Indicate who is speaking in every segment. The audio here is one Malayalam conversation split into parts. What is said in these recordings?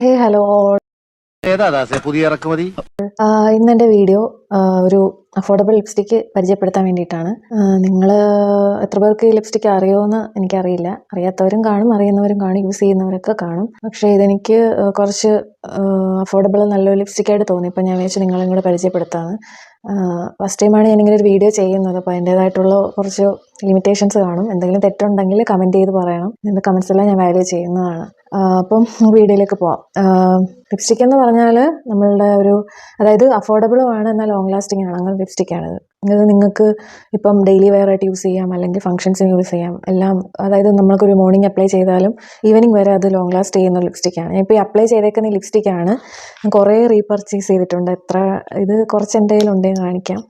Speaker 1: Hello all.
Speaker 2: ഏതാ ദാസേ പുതിയ ഇറക്കുമതി?
Speaker 1: ഇന്നെൻ്റെ വീഡിയോ ഒരു അഫോർഡബിൾ ലിപ്സ്റ്റിക്ക് പരിചയപ്പെടുത്താൻ വേണ്ടിയിട്ടാണ്. നിങ്ങൾ എത്ര പേർക്ക് ഈ ലിപ്സ്റ്റിക്ക് അറിയുമെന്ന് എനിക്കറിയില്ല. അറിയാത്തവരും കാണും, അറിയുന്നവരും കാണും, യൂസ് ചെയ്യുന്നവരൊക്കെ കാണും. പക്ഷേ ഇതെനിക്ക് കുറച്ച് അഫോർഡബിൾ നല്ലൊരു ലിപ്സ്റ്റിക്കായിട്ട് തോന്നി. ഇപ്പം ഞാൻ വിചാരിച്ചു നിങ്ങളെയും കൂടെ പരിചയപ്പെടുത്താമെന്ന്. ഫസ്റ്റ് ടൈമാണ് ഞാനിങ്ങനെ ഒരു വീഡിയോ ചെയ്യുന്നത്. അപ്പോൾ അതിൻ്റേതായിട്ടുള്ള കുറച്ച് ലിമിറ്റേഷൻസ് കാണും. എന്തെങ്കിലും തെറ്റുണ്ടെങ്കിൽ കമൻറ്റ് ചെയ്ത് പറയണം. എൻ്റെ കമൻസ് എല്ലാം ഞാൻ വാല്യൂ ചെയ്യുന്നതാണ്. അപ്പം വീഡിയോയിലേക്ക് പോവാം. ലിപ്സ്റ്റിക് എന്ന് പറഞ്ഞാൽ നമ്മളുടെ അതായത് അഫോർഡബിളുമാണ്, എന്നാൽ ലോങ് ലാസ്റ്റിംഗ് ആണ്. അങ്ങനെ ലിപ്സ്റ്റിക്കാണിത്. ഇത് നിങ്ങൾക്ക് ഇപ്പം ഡെയിലി വെയർ ആയിട്ട് യൂസ് ചെയ്യാം, അല്ലെങ്കിൽ ഫംഗ്ഷൻസിന് യൂസ് ചെയ്യാം, എല്ലാം. അതായത് നമ്മൾക്കൊരു മോർണിംഗ് അപ്ലൈ ചെയ്താലും ഈവനിങ് വരെ അത് ലോങ് ലാസ്റ്റ് ചെയ്യുന്ന ലിപ്സ്റ്റിക്കാണ്. ഞാൻ ഇപ്പോൾ ഈ അപ്ലൈ ചെയ്തേക്കുന്ന ഈ ലിപ്സ്റ്റിക്കാണ്. ഞാൻ കുറേ റീപർച്ചേസ് ചെയ്തിട്ടുണ്ട്. ഇത് കുറച്ച് എൻ്റെ കയ്യിലുണ്ടെങ്കിൽ കാണിക്കാം.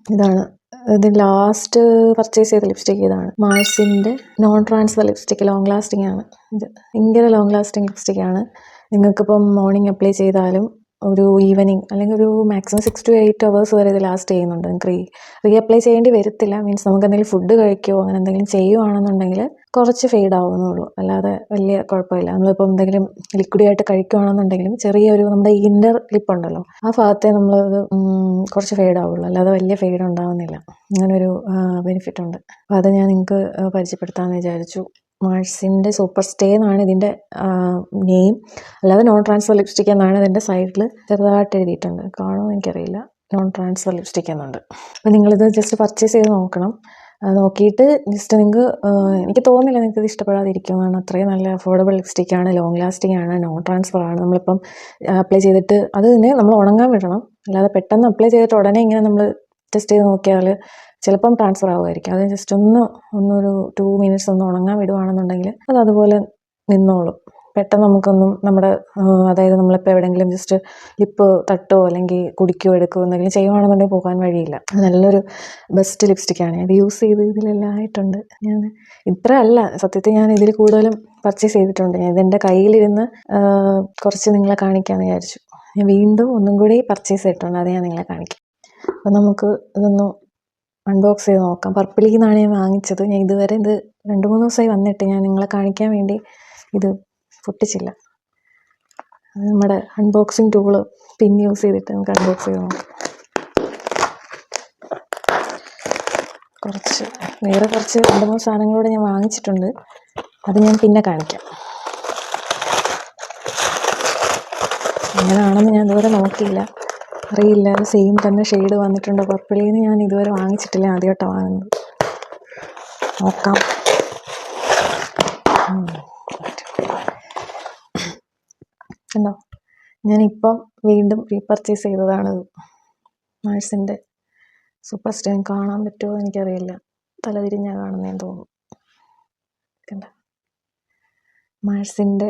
Speaker 1: ഇത് ലാസ്റ്റ് പർച്ചേസ് ചെയ്ത ലിപ്സ്റ്റിക്ക് ഇതാണ്. മാഴ്സിൻ്റെ non transfer lipstick. Long lasting ആണ് ഇത്. ഭയങ്കര ലോങ് ലാസ്റ്റിംഗ് ലിപ്സ്റ്റിക്കാണ്. നിങ്ങൾക്കിപ്പം മോർണിംഗ് അപ്ലൈ ചെയ്താലും ഒരു ഈവനിങ് അല്ലെങ്കിൽ ഒരു മാക്സിമം 6 to 8 hours വരെ ഇത് ലാസ്റ്റ് ചെയ്യുന്നുണ്ട്. നിങ്ങൾക്ക് റീ അപ്ലൈ ചെയ്യേണ്ടി വരത്തില്ല. മീൻസ് നമുക്ക് എന്തെങ്കിലും ഫുഡ് കഴിക്കുകയോ അങ്ങനെ എന്തെങ്കിലും ചെയ്യുകയാണെന്നുണ്ടെങ്കിൽ കുറച്ച് ഫെയ്ഡ് ആവുന്നുള്ളൂ, അല്ലാതെ വലിയ കുഴപ്പമില്ല. നമ്മളിപ്പോൾ എന്തെങ്കിലും ലിക്വിഡായിട്ട് കഴിക്കുകയാണെന്നുണ്ടെങ്കിലും ചെറിയൊരു നമ്മുടെ ഇന്നർ ലിപ്പ് ഉണ്ടല്ലോ, ആ ഭാഗത്തെ നമ്മളത് കുറച്ച് ഫെയ്ഡ് ആവുള്ളൂ, അല്ലാതെ വലിയ ഫെയ്ഡ് ഉണ്ടാവുന്നില്ല. അങ്ങനൊരു ബെനിഫിറ്റ് ഉണ്ട്. അപ്പോൾ അത് ഞാൻ നിങ്ങൾക്ക് പരിചയപ്പെടുത്താമെന്ന് വിചാരിച്ചു. മാഴ്സിൻ്റെ സൂപ്പർ സ്റ്റേ എന്നാണ് ഇതിൻ്റെ നെയിം, അല്ലാതെ നോൺ ട്രാൻസ്ഫർ ലിപ്സ്റ്റിക് എന്നാണ് ഇതിൻ്റെ സൈഡിൽ ചെറുതായിട്ട് എഴുതിയിട്ടുണ്ട്. കാണുമോ എനിക്കറിയില്ല. നോൺ ട്രാൻസ്ഫർ ലിപ്സ്റ്റിക് എന്നുണ്ട്. അപ്പോൾ നിങ്ങളിത് ജസ്റ്റ് പർച്ചേസ് ചെയ്ത് നോക്കണം. നോക്കിയിട്ട് ജസ്റ്റ് നിങ്ങൾക്ക്, എനിക്ക് തോന്നുന്നില്ല നിങ്ങൾക്ക് ഇത് ഇഷ്ടപ്പെടാതിരിക്കുന്നതാണ്. അത്രയും നല്ല അഫോർഡബിൾ ലിപ്സ്റ്റിക്കാണ്, ലോങ് ലാസ്റ്റിംഗ് ആണ്, നോൺ ട്രാൻസ്ഫർ ആണ്. നമ്മളിപ്പം അപ്ലൈ ചെയ്തിട്ട് അത് തന്നെ നമ്മൾ ഉണങ്ങാൻ വിടണം. അല്ലാതെ പെട്ടെന്ന് അപ്ലൈ ചെയ്തിട്ട് ഉടനെ ഇങ്ങനെ നമ്മൾ ടെസ്റ്റ് ചെയ്ത് നോക്കിയാൽ ചിലപ്പം ട്രാൻസ്ഫർ ആവുമായിരിക്കും. അത് ജസ്റ്റ് ഒന്നൊരു 2 minutes ഒന്ന് ഉണങ്ങാൻ വിടുവാണെന്നുണ്ടെങ്കിൽ അത് അതുപോലെ നിന്നോളും. പെട്ടെന്ന് നമുക്കൊന്നും അതായത് നമ്മളിപ്പോൾ എവിടെയെങ്കിലും ജസ്റ്റ് ലിപ്പ് തട്ടോ അല്ലെങ്കിൽ കുടിക്കുകയോ എടുക്കുകയോ എന്തെങ്കിലും ചെയ്യുവാണെന്നുണ്ടെങ്കിൽ പോകാൻ വഴിയില്ല. അത് നല്ലൊരു ബെസ്റ്റ് ലിപ്സ്റ്റിക്കാണ്. ഇത് യൂസ് ചെയ്ത് ഇതിലെല്ലാം ആയിട്ടുണ്ട്. ഞാൻ ഇത്ര അല്ല, സത്യത്തിൽ ഞാൻ ഇതിൽ കൂടുതലും പർച്ചേസ് ചെയ്തിട്ടുണ്ട്. ഞാൻ ഇതെൻ്റെ കയ്യിലിരുന്ന് കുറച്ച് നിങ്ങളെ കാണിക്കാമെന്ന് വിചാരിച്ചു. ഞാൻ വീണ്ടും ഒന്നും കൂടി പർച്ചേസ് ചെയ്തിട്ടുണ്ട്. അത് ഞാൻ നിങ്ങളെ കാണിക്കാം. അപ്പോൾ നമുക്ക് ഇതൊന്ന് അൺബോക്സ് ചെയ്ത് നോക്കാം. പർപ്പിളിൽ നിന്നാണ് ഞാൻ വാങ്ങിച്ചത്. ഞാൻ ഇതുവരെ ഇത് 2-3 ദിവസമായി വന്നിട്ട് ഞാൻ നിങ്ങളെ കാണിക്കാൻ വേണ്ടി ഇത് പൊട്ടിച്ചില്ല. അത് നമ്മുടെ അൺബോക്സിങ് ടൂള് പിൻ യൂസ് ചെയ്തിട്ട് നമുക്ക് അൺബോക്സ് ചെയ്ത് നോക്കാം. വേറെ കുറച്ച് 2-3 സാധനങ്ങളൂടെ ഞാൻ വാങ്ങിച്ചിട്ടുണ്ട്. അത് ഞാൻ പിന്നെ കാണിക്കാം. എങ്ങനെയാണെന്ന് ഞാൻ ഇതുവരെ നോക്കിയില്ല, അറിയില്ല. അത് സെയിം തന്നെ ഷെയ്ഡ് വന്നിട്ടുണ്ടോ? പർപ്പിളിൽ നിന്ന് ഞാൻ ഇതുവരെ വാങ്ങിച്ചിട്ടില്ല, ആദ്യമായിട്ടാണ് വാങ്ങുന്നത്. നോക്കാം. കണ്ടോ, ഞാനിപ്പം വീണ്ടും റീപർച്ചേസ് ചെയ്തതാണ്. മാഴ്സിൻ്റെ സൂപ്പർ സ്റ്റേ. കാണാൻ പറ്റുമോ എനിക്കറിയില്ല, തലതിരിഞ്ഞാൽ കാണുന്നതെന്ന് തോന്നുന്നു. കണ്ടോ, മാഴ്സിൻ്റെ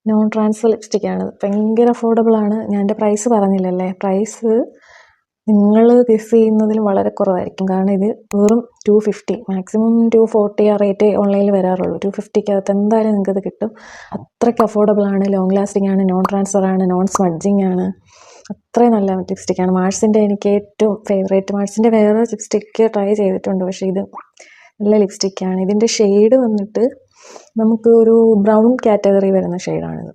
Speaker 1: നോൺ ട്രാൻസ്ഫർ ലിപ്സ്റ്റിക്കാണ്. ഭയങ്കര അഫോർഡബിളാണ്. ഞാൻ എൻ്റെ പ്രൈസ് പറഞ്ഞില്ലല്ലേ. പ്രൈസ് നിങ്ങൾ ഗസ് ചെയ്യുന്നതിലും വളരെ കുറവായിരിക്കും. കാരണം ഇത് വെറും 250, മാക്സിമം 240 ആ റേറ്റ് ഓൺലൈനിൽ വരാറുള്ളൂ. 250 എന്തായാലും നിങ്ങൾക്കത് കിട്ടും. അത്രയ്ക്ക് അഫോർഡബിളാണ്, ലോങ് ലാസ്റ്റിംഗ് ആണ്, നോൺ ട്രാൻസ്ഫർ ആണ്, നോൺ സ്മഡ്ജിങ് ആണ്. അത്രയും നല്ല ലിപ്സ്റ്റിക്കാണ്. മാഴ്സിൻ്റെ എനിക്ക് ഏറ്റവും ഫേവറേറ്റ്. മാഴ്സിൻ്റെ വേറെ ലിപ്സ്റ്റിക്ക് ട്രൈ ചെയ്തിട്ടുണ്ട്, പക്ഷേ ഇത് നല്ല ലിപ്സ്റ്റിക്കാണ്. ഇതിൻ്റെ ഷെയ്ഡ് വന്നിട്ട് നമുക്ക് ഒരു ബ്രൗൺ കാറ്റഗറി വരുന്ന ഷെയ്ഡാണിത്.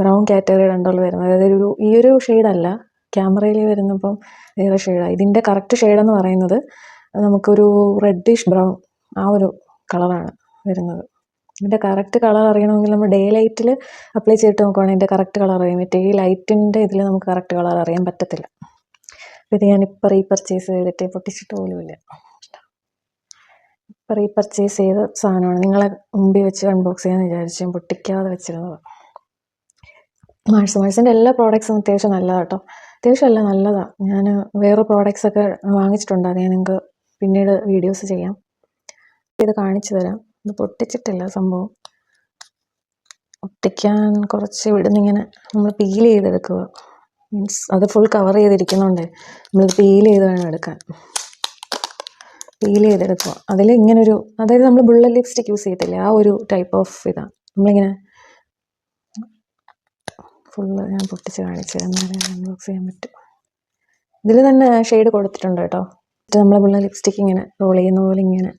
Speaker 1: ബ്രൗൺ കാറ്റഗറി രണ്ടുള്ള വരുന്നത്. അതായത് ഈ ഒരു ഷെയ്ഡല്ല, ക്യാമറയിൽ വരുന്നപ്പം വേറെ ഷെയ്ഡാണ്. ഇതിൻ്റെ കറക്റ്റ് ഷെയ്ഡെന്ന് പറയുന്നത് നമുക്കൊരു റെഡിഷ് ബ്രൗൺ, ആ ഒരു കളറാണ് വരുന്നത്. ഇതിൻ്റെ കറക്റ്റ് കളർ അറിയണമെങ്കിൽ നമ്മൾ ഡേ ലൈറ്റിൽ അപ്ലൈ ചെയ്തിട്ട് നോക്കുവാണെങ്കിൽ ഇതിൻ്റെ കറക്റ്റ് കളർ അറിയാൻ പറ്റും. ഈ ലൈറ്റിൻ്റെ ഇതിൽ നമുക്ക് കറക്റ്റ് കളർ അറിയാൻ പറ്റത്തില്ല. ഇത് ഞാനിപ്പോൾ റീപർച്ചേസ് ചെയ്തിട്ട് പൊട്ടിച്ചിട്ട് പോലുമില്ല. ഇപ്പോൾ റീപർച്ചേസ് ചെയ്ത സാധനമാണ്. നിങ്ങളെ മുമ്പിൽ വെച്ച് അൺബോക്സ് ചെയ്യാമെന്ന് വിചാരിച്ചു. ഞാൻ പൊട്ടിക്കാതെ വെച്ചിരുന്നത്. മാഴ്സിൻ്റെ എല്ലാ പ്രോഡക്ട്സും അത്യാവശ്യം നല്ലതാണ് കേട്ടോ. അത്യാവശ്യമല്ല, നല്ലതാണ്. ഞാൻ വേറെ പ്രോഡക്ട്സൊക്കെ വാങ്ങിച്ചിട്ടുണ്ട്. അത് ഞാൻ നിങ്ങൾക്ക് പിന്നീട് വീഡിയോസ് ചെയ്യാം. ഇത് കാണിച്ചു തരാം. ഇത് പൊട്ടിച്ചിട്ടില്ല സംഭവം. ഒട്ടിക്കാൻ കുറച്ച് ഇവിടുന്നിങ്ങനെ നമ്മൾ പീൽ ചെയ്തെടുക്കുക. മീൻസ് അത് ഫുൾ കവർ ചെയ്തിരിക്കുന്നുണ്ട്. നമ്മളിത് പീൽ ചെയ്ത് വേണം എടുക്കാൻ. പീൽ ചെയ്തെടുക്കുക. അതിൽ ഇങ്ങനൊരു, അതായത് നമ്മൾ ബുള്ളറ്റ് ലിപ്സ്റ്റിക് യൂസ് ചെയ്യത്തില്ലേ, ആ ഒരു ടൈപ്പ് ഓഫ് ഇതാണ്. നമ്മളിങ്ങനെ ഫുള്ള് ഞാൻ പൊട്ടിച്ച് കാണിച്ചു എന്നാലേ അൺബോക്സ് ചെയ്യാൻ പറ്റും. ഇതിൽ തന്നെ ഷെയ്ഡ് കൊടുത്തിട്ടുണ്ട് കേട്ടോ. നമ്മൾ ബുള്ളറ്റ് ലിപ്സ്റ്റിക്ക് ഇങ്ങനെ റോൾ ചെയ്യുന്ന പോലെ ഇങ്ങനെ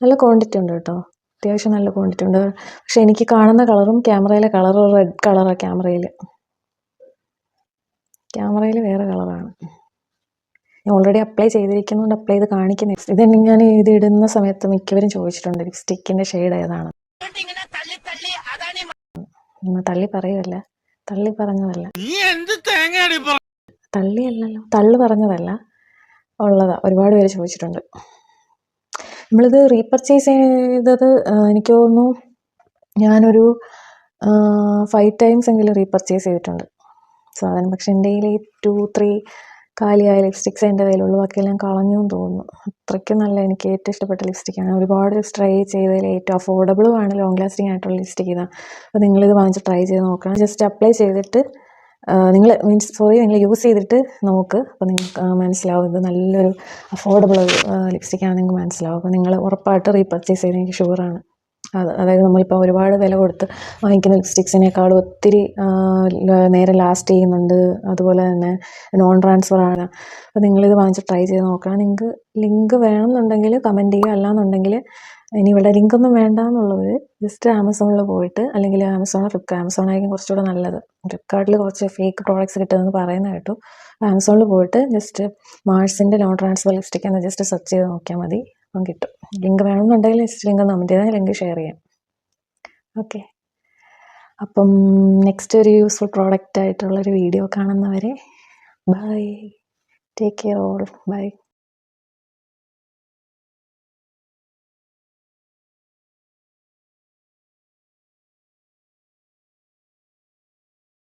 Speaker 1: നല്ല ക്വാണ്ടിറ്റി ഉണ്ട് കേട്ടോ. അത്യാവശ്യം നല്ല ക്വാണ്ടിറ്റി ഉണ്ട്. പക്ഷെ എനിക്ക് കാണുന്ന കളറും ക്യാമറയിലെ കളറും റെഡ് കളറാണ്. ക്യാമറയിൽ വേറെ കളറാണ്. ഞാൻ ഓൾറെഡി അപ്ലൈ ചെയ്തിരിക്കുന്നതുകൊണ്ട് അപ്ലൈ ചെയ്ത് കാണിക്കുന്നില്ല. ഇത് ഞാൻ ഇത് ഇടുന്ന സമയത്ത് മിക്കവരും ചോദിച്ചിട്ടുണ്ട് ലിപ്സ്റ്റിക്കിൻ്റെ ഷെയ്ഡ് ഏതാണ്. തള്ളി പറയുമല്ല, തള്ളി പറഞ്ഞതല്ല, തള്ളിയല്ലല്ലോ, തള്ളു പറഞ്ഞതല്ല, ഉള്ളതാ. ഒരുപാട് പേര് ചോദിച്ചിട്ടുണ്ട്. നമ്മളിത് റീപർച്ചേസ് ചെയ്തത് എനിക്ക് തോന്നുന്നു ഞാനൊരു 5 ടൈംസ് എങ്കിലും റീപർച്ചേസ് ചെയ്തിട്ടുണ്ട് സാധനം. പക്ഷെ എൻ്റെ കയ്യിൽ 2-3 കാലിയായ ലിപ്സ്റ്റിക്സ് എൻ്റെ കയ്യിലുള്ളൂ. ബാക്കിയെല്ലാം കളഞ്ഞു എന്ന് തോന്നുന്നു. അത്രയ്ക്കും നല്ല, എനിക്ക് ഏറ്റവും ഇഷ്ടപ്പെട്ട ലിപ്സ്റ്റിക്കാണ്. ഒരുപാട് ട്രൈ ചെയ്തതിൽ ഏറ്റവും അഫോർഡബിളുമാണ്, ലോങ് ലാസ്റ്റിംഗ് ആയിട്ടുള്ള ലിപ്സ്റ്റിക് ഇതാണ്. അപ്പോൾ നിങ്ങളിത് വാങ്ങിച്ച് ട്രൈ ചെയ്ത് നോക്കണം. ജസ്റ്റ് അപ്ലൈ ചെയ്തിട്ട് നിങ്ങൾ യൂസ് ചെയ്തിട്ട് നോക്ക്. അപ്പോൾ നിങ്ങൾക്ക് മനസ്സിലാവും ഇത് നല്ലൊരു അഫോർഡബിൾ ലിപ്സ്റ്റിക്കാണ് നിങ്ങൾക്ക് മനസ്സിലാവും. അപ്പോൾ നിങ്ങൾ ഉറപ്പായിട്ട് റീപർച്ചേസ് ചെയ്ത് എനിക്ക് ഷുവറാണ്. അതായത് നമ്മളിപ്പോൾ ഒരുപാട് വില കൊടുത്ത് വാങ്ങിക്കുന്ന ലിപ്സ്റ്റിക്സിനേക്കാളും ഒത്തിരി നേരം ലാസ്റ്റ് ചെയ്യുന്നുണ്ട്. അതുപോലെ തന്നെ നോൺ ട്രാൻസ്ഫർ ആണ്. അപ്പോൾ നിങ്ങളിത് വാങ്ങിച്ച് ട്രൈ ചെയ്ത് നോക്കണം. നിങ്ങൾക്ക് ലിങ്ക് വേണമെന്നുണ്ടെങ്കിൽ കമൻറ്റ് ചെയ്യുക. അല്ലാന്നുണ്ടെങ്കിൽ ഇനി ഇവിടെ ലിങ്കൊന്നും വേണ്ട എന്നുള്ളവർ ജസ്റ്റ് ആമസോണിൽ പോയിട്ട്, അല്ലെങ്കിൽ ആമസോണായിരിക്കും കുറച്ചുകൂടെ നല്ലത്. ഫ്ലിപ്കാർട്ടിൽ കുറച്ച് ഫേക്ക് പ്രോഡക്റ്റ്സ് കിട്ടുമെന്ന് പറയുന്നത് കേട്ടു. ആമസോണിൽ പോയിട്ട് ജസ്റ്റ് മാർസിൻ്റെ നോൺ ട്രാൻസ്ഫർ ലിപ്സ്റ്റിക് എന്ന് ജസ്റ്റ് സെർച്ച് ചെയ്ത് നോക്കിയാൽ മതി, അപ്പം കിട്ടും. ലിങ്ക് വേണമെന്നുണ്ടെങ്കിൽ ജസ്റ്റ് ലിങ്ക് കമൻറ്റ് ചെയ്താൽ ലിങ്ക് ഷെയർ ചെയ്യാം. ഓക്കെ, അപ്പം നെക്സ്റ്റ് ഒരു യൂസ്ഫുൾ പ്രോഡക്റ്റ് ആയിട്ടുള്ളൊരു വീഡിയോ കാണുന്നവരെ bye, take care all, by.